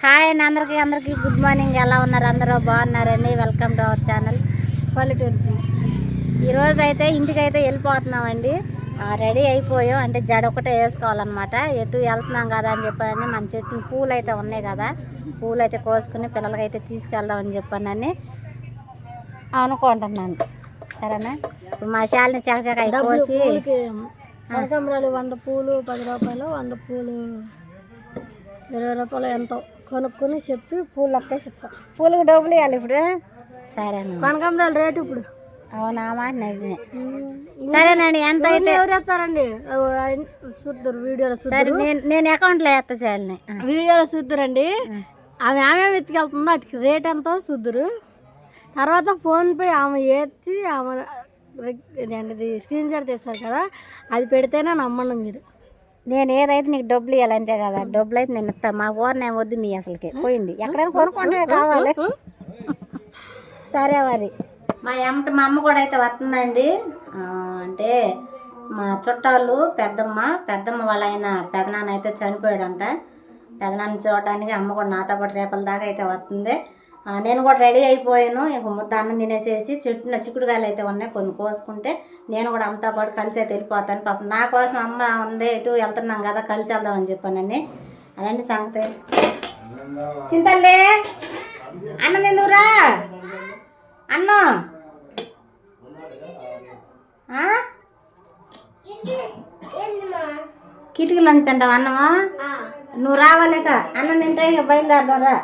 Hi అండి అందరికీ good morning. ఎలా ఉన్నారు? అందరూ బాగున్నారండి. వెల్కమ్ టు అవర్ ఛానల్ పల్లెటూరు. ఈరోజు అయితే ఇంటికైతే వెళ్ళిపోతున్నామండి. రెడీ అయిపోయాం, అంటే జడ ఒకటే వేసుకోవాలన్నమాట. ఎటు వెళ్తున్నాం కదా అని చెప్పానని మన చెట్టు పూలు అయితే ఉన్నాయి కదా, పూలు అయితే కోసుకుని పిల్లలకైతే తీసుకెళ్దామని చెప్పానని అనుకుంటున్నాను. సరేనా? ఇప్పుడు మా శాలని చకచక కోసి కనకాంబరాలు 100 పూలు 10 రూపాయలు, 100 పూలు 20 రూపాయలు ఎంతో కొనుక్కొని చెప్పి పూలు లెక్కేసి ఇస్తాం. పూలకు డబ్బులు ఇవ్వాలి ఇప్పుడు. సరేనా? కనకాంబరాలు రేటు ఇప్పుడు. అవునా మాట నిజమే. సరేనండి. ఎంత అయితే ఎవరు వేస్తారండి? చూద్దరు వీడియోలో. సరే, నేను అకౌంట్లో వేస్తా చాలని. వీడియోలో చూద్దరండి. ఆమె ఎత్తుకెళ్తుందో అటుకి రేట్ ఎంతో చూద్దరు. తర్వాత ఫోన్పే ఆమె ఏడ్చి ఆమె స్క్రీన్ షాట్ తీస్తారు కదా, అది పెడితేనే నమ్మండి మీరు. నేను ఏదైతే నీకు డబ్బులు ఇవ్వాలి అంతే కదా. డబ్బులు అయితే నేను ఇస్తాను. మా ఊరినే వద్దు మీ అసలుకి పోయింది. ఎక్కడైనా కొనుక్కుంటే కావాలి. సరే మరి. మా అమ్మ కూడా అయితే వస్తుందండి. అంటే మా చుట్టాలు పెద్దమ్మ వాళ్ళ ఆయన పెదనాన్న అయితే చనిపోయాడంట. పెదనాన్న చూడడానికి అమ్మ కూడా నాతో పాటు రేపల దాకా అయితే వస్తుంది. నేను కూడా రెడీ అయిపోయాను. ఇంక ముద్ద అన్నం తినేసేసి చిక్కుడుకాయలు అయితే ఉన్నాయి, కొన్ని కోసుకుంటే నేను కూడా అమ్మతో పాటు కలిసి అయితే వెళ్ళిపోతాను. పాపం నా కోసం అమ్మ ఉంది, ఎటు వెళ్తున్నాం కదా కలిసి వెళ్దామని చెప్పానండి. అదండి సంగతి. చింతల్లే అన్నం తిందురా. అన్నం కిటికీలోంచి తింటావు అన్నమా? నువ్వు రావాలేక అన్నం తింటే ఇక బయలుదేరదాం రా.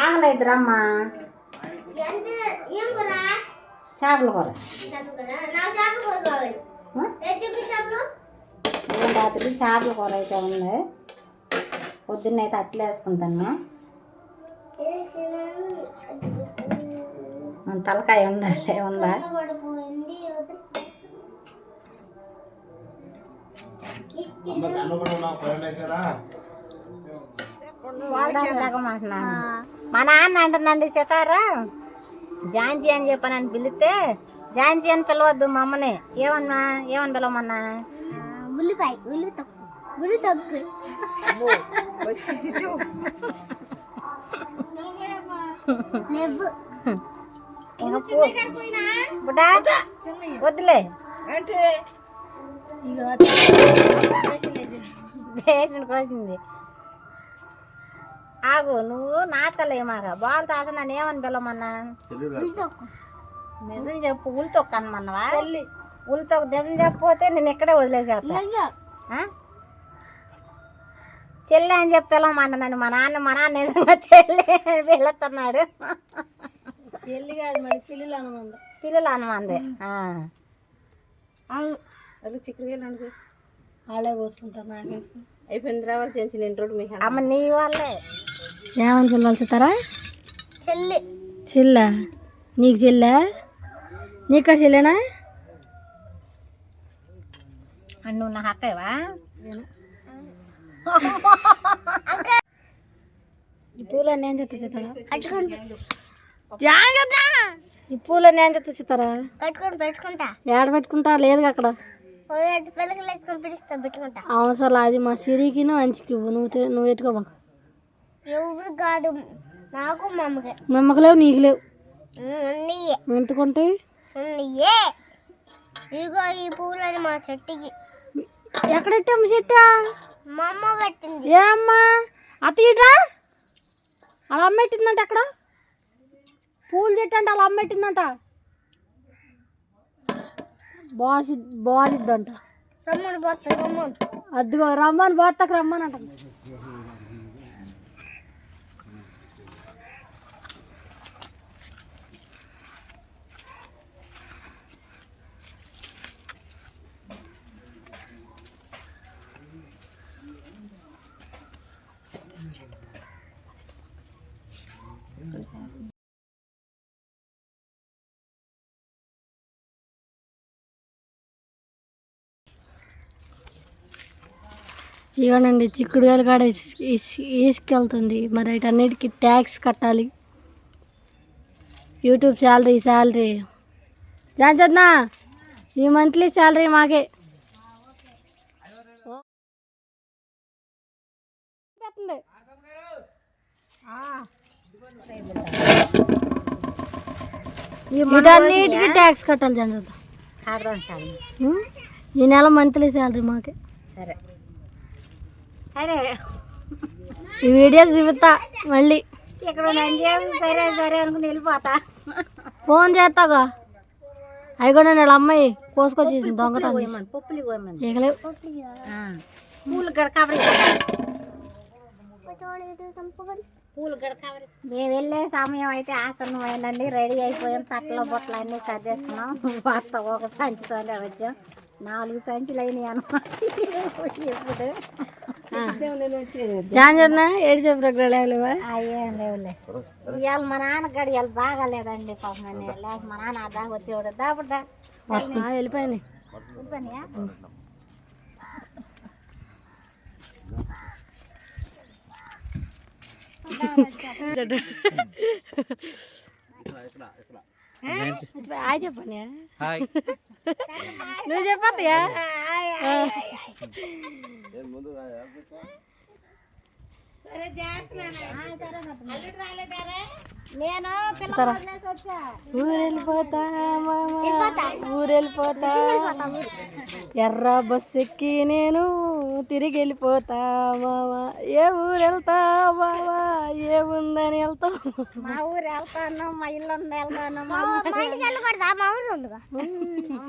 ఆగలేదు రమ్మా. చేపల కూర రాత్రి చేపల కూర అయితే ఉంది. పొద్దున్న అయితే అట్లా వేసుకుంటాను. మన తలకాయ ఉండాలి. ఉందా? మా నాన్న అంటుందండి, సితారా ఝాన్సీ అని చెప్పానని పిలిస్తే ఝాన్సీ అని పిలవద్దు మా అమ్మని. ఏమని పిలవమన్నా? ఉల్లి తగ్గు వద్దులే పేషెంట్ కోసింది. ఆగు, నువ్వు నాచలేమాగా బాల్ తాత నన్ను ఏమని పిలవమన్నా? నిజం చెప్పు. ఉల్తొక్క అనమన్నావా? ఉల్తొక్క నిజం చెప్పపోతే నేను ఇక్కడే వదిలేసేస్తా. చెల్లె అని చెప్పి పిలవమంటుందండి మా నాన్న నిజంగా చెల్లె అని పిలుస్తున్నాడు. చెల్లి కాదు మరి, పిల్లలు అనమంది. చిక్కుడుకాయలు వాళ్ళే కోసుకుంటారు. నాకు అయిపోయింది రావాలి చేసి నేను అమ్మ నీ వాళ్ళే. ఏమని పిల్లలు చెప్తారా? చెల్ల నీకు చెల్లె? నీకు చెల్లెనా? నువ్వు నాకు అక్కయ్యవా? ఈ పూలన్నీ ఏం చెప్తా చెప్తారా? ఈ పూలన్నీ ఏం చెప్తా చెప్తారా? పెట్టుకుంటా. ఏడ పెట్టుకుంటా? లేదు అక్కడ పెట్టుకుంటా. అవసరం అది మా సిరికి మంచికి నువ్వు పెట్టుకోబాకు. ఎవరు కాదు, నాకు మమ్మకి లేవు, నీకు లేవు. ఎంతుకుంటే ఇదిగో ఈ పూలని మా చెట్టుకి. ఎక్కడెట్టాము చెట్టు? మా అమ్మ పెట్టింది. ఏ అమ్మా? అత్తయ్యరా అలా అమ్మెట్టిందంట. అక్కడ పూలు చెట్టు అంటే అలా అమ్మెట్టిందంట. బాగుందంట. అదిగో రమ్మని బోత్తకు రమ్మని అంట. ఇవ్వనండి చిక్కుడుకాయలు కాడ వేసుకెళ్తుంది. మరి వీటన్నిటికీ ట్యాక్స్ కట్టాలి. యూట్యూబ్ శాలరీ జాన్సన్నా ఈ మంత్లీ శాలరీ మాకే. అయిపోతుంది. వీటన్నిటికీ ట్యాక్స్ కట్టాలి జనజత. ఈ నెల మంత్లీ శాలరీ మాకే. సరే సరే ఈ వీడియోస్ చూపుతా మళ్ళీ. ఇక్కడ సరే సరే అనుకుని వెళ్ళిపోతా. ఫోన్ చేస్తాగా. అవి కూడా నేను అమ్మాయి కోసుకొచ్చేసింది దొంగతనం. పప్పులు ఎగలేవు. పూలు గడ కవర్ మేము వెళ్ళే సమయం అయితే ఆసన్నమైందండి. రెడీ అయిపోయాం. తట్టలో బొట్టలు అన్నీ సర్దేసుకున్నాం. మొత్తం ఒక సంచితోనే వచ్చాం. 4 సంచులు అయినాయి అన్నమాట. ఎప్పుడు ఏడు చెప్పు లేవలేవా? అయ్యేం లేవులే. ఇవాళ మా నాన్న గడి ఇవాళ బాగాలేదండి పాపం. లేక మా నాన్న ఆ దాకా వచ్చేవాడు. దాపుడా వెళ్ళిపోయింది. వెళ్ళిపోయినాయా? చెప్పని నువ్వు చెప్పద్యా? నేను ఊరెళ్ళిపోతా ఊరెళ్ళిపోతా ఎర్ర బస్ ఎక్కి నేను తిరిగి వెళ్ళిపోతా మావా. ఏ ఊరు వెళ్తా మావా? ఏముందని వెళ్తావు? మా ఊరు వెళ్తాను. మా ఇల్లు వెళ్తాను.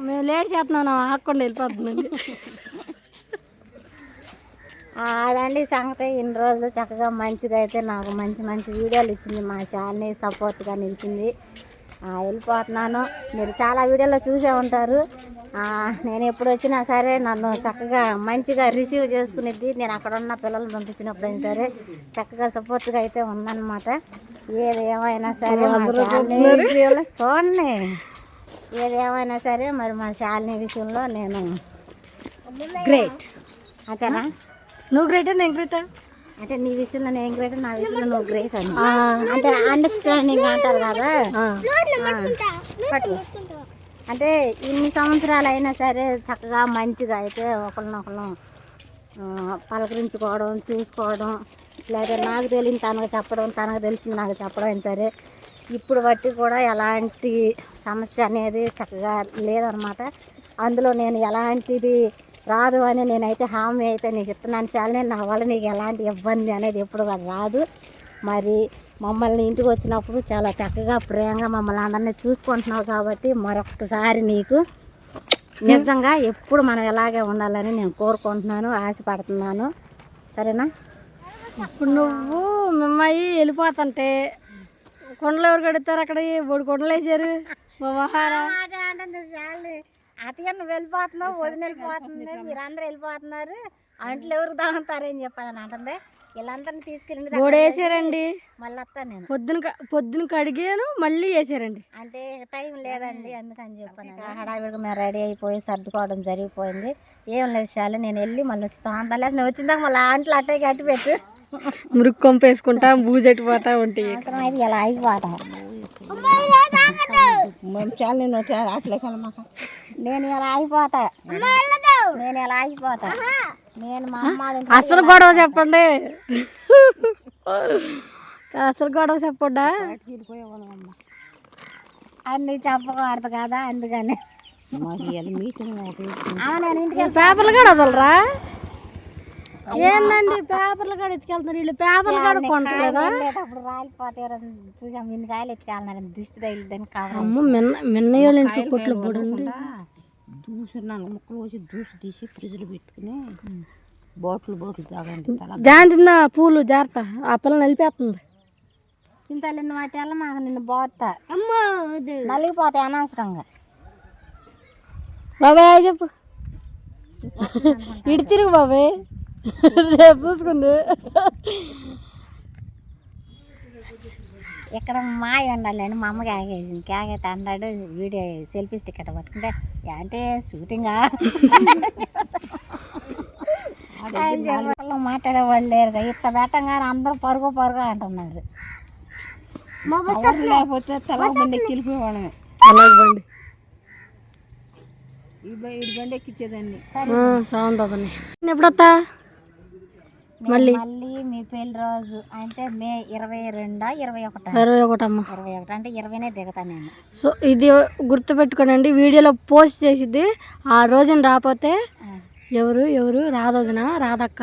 మేము లేట్ చేస్తున్నాం. ఆకుండా వెళ్ళిపోతుందండి. ఆడండి సంగతి. ఇన్ని రోజులు చక్కగా మంచిగా అయితే నాకు మంచి మంచి వీడియోలు ఇచ్చింది. మా ఛానల్ని సపోర్ట్గా నిలిచింది. వెళ్ళిపోతున్నాను. మీరు చాలా వీడియోలో చూసే ఉంటారు. నేను ఎప్పుడు వచ్చినా సరే నన్ను చక్కగా మంచిగా రిసీవ్ చేసుకునేది. నేను అక్కడ ఉన్న పిల్లలు పంపించినప్పుడైనా సరే చక్కగా సపోర్ట్గా అయితే ఉందన్నమాట. ఏది ఏమైనా సరే చూడండి. ఏది ఏమైనా సరే మరి మా శాలిని విషయంలో నేను గ్రేట్. అంతేనా? నువ్వు గ్రేటా నేను గ్రేటా? అంటే నీ విషయంలో నేను గ్రేట్, నా విషయంలో నువ్వు గ్రేట్ అని. అంటే అండర్స్టాండింగ్ అంటారు కదా. అంటే ఇన్ని సంవత్సరాలు అయినా సరే చక్కగా మంచిగా అయితే ఒకరినొకరు పలకరించుకోవడం, చూసుకోవడం, లేదా నాకు తెలియని తనకు చెప్పడం, తనకు తెలిసింది నాకు చెప్పడం అయినా సరే ఇప్పుడు బట్టి కూడా ఎలాంటి సమస్య అనేది చక్కగా లేదనమాట. అందులో నేను ఎలాంటిది రాదు అని నేనైతే హామీ అయితే నీకు ఇస్తున్నాను. శాలిని నా వల్ల నీకు ఎలాంటి ఇబ్బంది అనేది ఎప్పుడు రాదు. మరి మమ్మల్ని ఇంటికి వచ్చినప్పుడు చాలా చక్కగా ప్రేమగా మమ్మల్ని అందరినీ చూసుకుంటున్నావు కాబట్టి మరొకసారి నీకు నిజంగా ఎప్పుడు మనం ఇలాగే ఉండాలని నేను కోరుకుంటున్నాను, ఆశపడుతున్నాను. సరేనా? ఇప్పుడు నువ్వు మిమ్మల్ని వెళ్ళిపోతుంటే కొండలు ఎవరు కడుతారు? అక్కడ 3 కొండలు వేసారు. మా మహారాజ్ అతయ్య నువ్వు వెళ్ళిపోతున్నావు, వదిన వెళ్ళిపోతుంది, మీరందరూ వెళ్ళిపోతున్నారు, అంట్లు ఎవరు దాగుతారని చెప్పాను అంటుంది. వీళ్ళందరినీ తీసుకెళ్ళి వేసారండి. మళ్ళీ వస్తాను నేను. పొద్దున కడిగాను, మళ్ళీ వేసారండి. అంటే టైం లేదండి అందుకని చెప్పాను. హడావిడిగా మేము రెడీ అయిపోయి సర్దుకోవడం జరిగిపోయింది. ఏం లేదు శాలి, నేను వెళ్ళి మళ్ళీ వచ్చి తోంతలేదు. నేను వచ్చిందాక మళ్ళీ అంట్లు అట్టకి అట్టి పెట్టు. మురుగు కొంపేసుకుంటా బూజెట్టిపోతా ఉంటాయి. అయితే ఇలా అయిపోతా నేను ఇలా అయిపోతా. నేను ఇలా అయిపోతా. నేను మా అమ్మ అసలు గొడవ చెప్పండి. అసలు గొడవ చెప్పండా? అన్ని చెప్పకూడదు కదా అందుకని. పేపర్లు కూడా వదలరా? ఏందండి పేపర్లు కూడా ఎత్తుకెళ్తున్నారు వీళ్ళు? పేపర్లు కూడా కొంటలేదా? అప్పుడు రాలిపోతే చూసాం ఇన్ని కాయలు ఎత్తుకెళ్తున్నారు. దిష్టి తగిలిద్దని కావాలి. అమ్మ మిన్నయ్యోళ్ళ ఇంట్లో కొట్లు పొడండి. దూసున్నాను ముక్కలు వచ్చి దూసి తీసి ఫ్రిడ్జ్లో పెట్టుకుని బాటిల్ తాగండి. జాన్ తిన్న పూలు జాగ్రత్త, ఆ పిల్ల నలిపేస్తుంది. చింతలిన్న వాటి వల్ల మాకు నిన్ను పోతా నలిగిపోతాయి అనవసరంగా. బాబాయ్ చెప్పు. ఇటు తిరుగు బాబాయ్, రేపు చూసుకుంది. ఇక్కడ మాయ ఉండాలండి. మా అమ్మకి ఆగేసింది. కేకైతే అన్నాడు వీడియో సెల్ఫీ స్టిక్ అట్ట పట్టుకుంటే అంటే షూటింగా మాట్లాడేవాళ్ళు లేరు. ఇట్లా పెట్టంగానే అందరూ పరుగు అంటున్నారు. లేకపోతే బండి ఎక్కిపోవాళ్ళమే. బండి ఈ బండి ఎక్కించేదాన్ని. సౌండ్ అతని ఎప్పుడొస్తా? మళ్ళీ మళ్ళీ మీ పెళ్లి రోజు అంటే మే 22 21 21 అమ్మ. 21 అంటే 20నే దిగుతా నేను. సో ఇది గుర్తుపెట్టుకోనండి, వీడియోలో పోస్ట్ చేసిద్ది. ఆ రోజున రాకపోతే ఎవరు ఎవరు రాధోజన రాధక్క,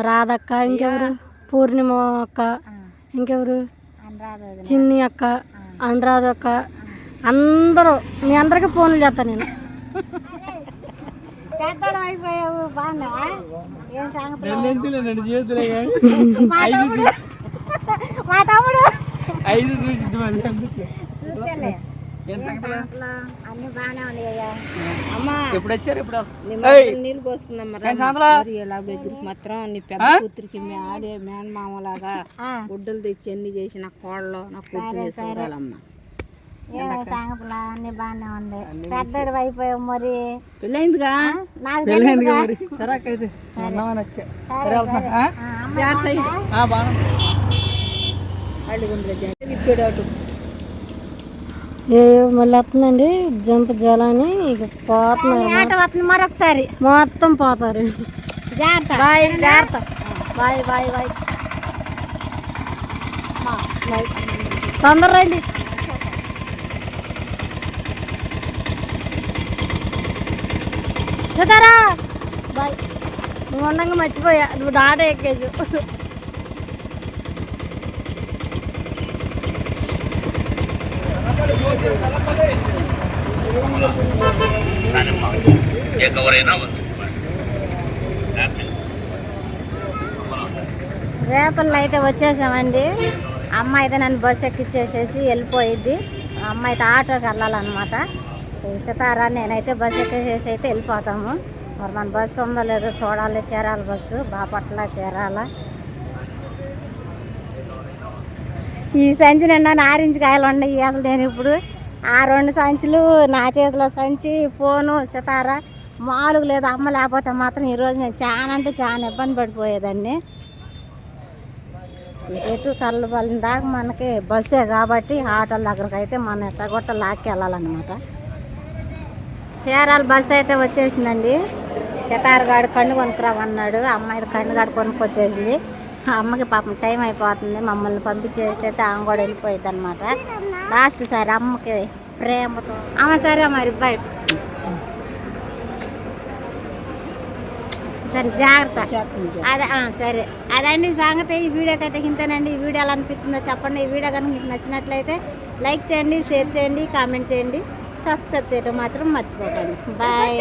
రాధక్క, ఇంకెవరు పూర్ణిమ అక్క, ఇంకెవరు చిన్ని అక్క, అనురాధ అక్క, అందరూ మీ అందరికీ ఫోన్లు చేస్తాను నేను. పెద్దోడు అయిపోయావు, బాగున్నావా? ఏం సంగతి? మా తమ్ముడు చూస్తేలే అన్ని బాగానే ఉన్నాయ్యా. అమ్మా ఎప్పుడు వచ్చారు? ఇప్పుడు నీళ్ళు పోసుకున్నాం మాత్రం నీ పెద్ద కూతురికి మీ ఆడే మేనమామలాగా గుడ్డలు తెచ్చి అన్ని చేసి నా కోళ్ళలో నా కూతురు చూడాలమ్మా. సంగతులు అన్ని బాగానే ఉంది. పెద్దోడు అయిపోయావు మరి పెళ్ళైందిగా నాకు తెలియదు. ఏ మళ్ళీ వస్తుందండి జంప్ జలాని ఇక పోతున్నారు మరొకసారి మొత్తం పోతారు. జాగ్రత్త బాయ్ జాగ్రత్త. Bye bye bye. తొందర రండి. చూతారా బాయ్. నువ్వు ఉండగా మర్చిపోయా, నువ్వు దాట ఎక్కేజు. రేపల్లో అయితే వచ్చేసామండి. అమ్మ అయితే నన్ను బస్సు ఎక్కిచ్చేసేసి వెళ్ళిపోయిద్ది. అమ్మ అయితే ఆటోకి వెళ్ళాలన్నమాట. సితారా నేనైతే బస్సు ఎక్కేసేసి అయితే వెళ్ళిపోతాము. మరి మన బస్సు ఉందో లేదో చూడాలి. చేరాలి బస్సు బాపట్ల చేరాల. ఈ సంచి నిండా ఆరెంజ్ కాయలు ఉన్నాయి. అసలు నేను ఇప్పుడు ఆ 2 సంచులు నా చేతిలో సంచి, ఫోను, సితారా మామూలుగా లేదు. అమ్మ లేకపోతే మాత్రం ఈరోజు నేను చాలా అంటే చాలా ఇబ్బంది పడిపోయేదాన్ని. ఎటు కళ్ళు బలిన దాకా మనకి బస్సే కాబట్టి ఆటోల దగ్గరకు అయితే మనం ఎట్టగొట్ట లాక్కి వెళ్ళాలన్నమాట. చీరాల బస్సు అయితే వచ్చేసిందండి. సితారగాడు కన్ను కొనుక్కురామన్నాడు. అమ్మాయి కన్నుగాడు కొనుక్కొచ్చేసింది. అమ్మకి పాపం టైం అయిపోతుంది. మమ్మల్ని పంపించేసి అయితే ఆమె కూడా వెళ్ళిపోయింది అనమాట. లాస్ట్ సారి అమ్మకి ప్రేమతో అమ్మ సరే మరి బాయ్. సరే జాగ్రత్త. అదే సరే అదండి సంగతి. ఈ వీడియోకి అయితే ఇంతేనండి. ఈ వీడియో ఎలా అనిపించిందో చెప్పండి. ఈ వీడియో కనుక మీకు నచ్చినట్లయితే లైక్ చేయండి, షేర్ చేయండి, కామెంట్ చేయండి, సబ్స్క్రైబ్ చేయడం మాత్రం మర్చిపోకండి. బాయ్.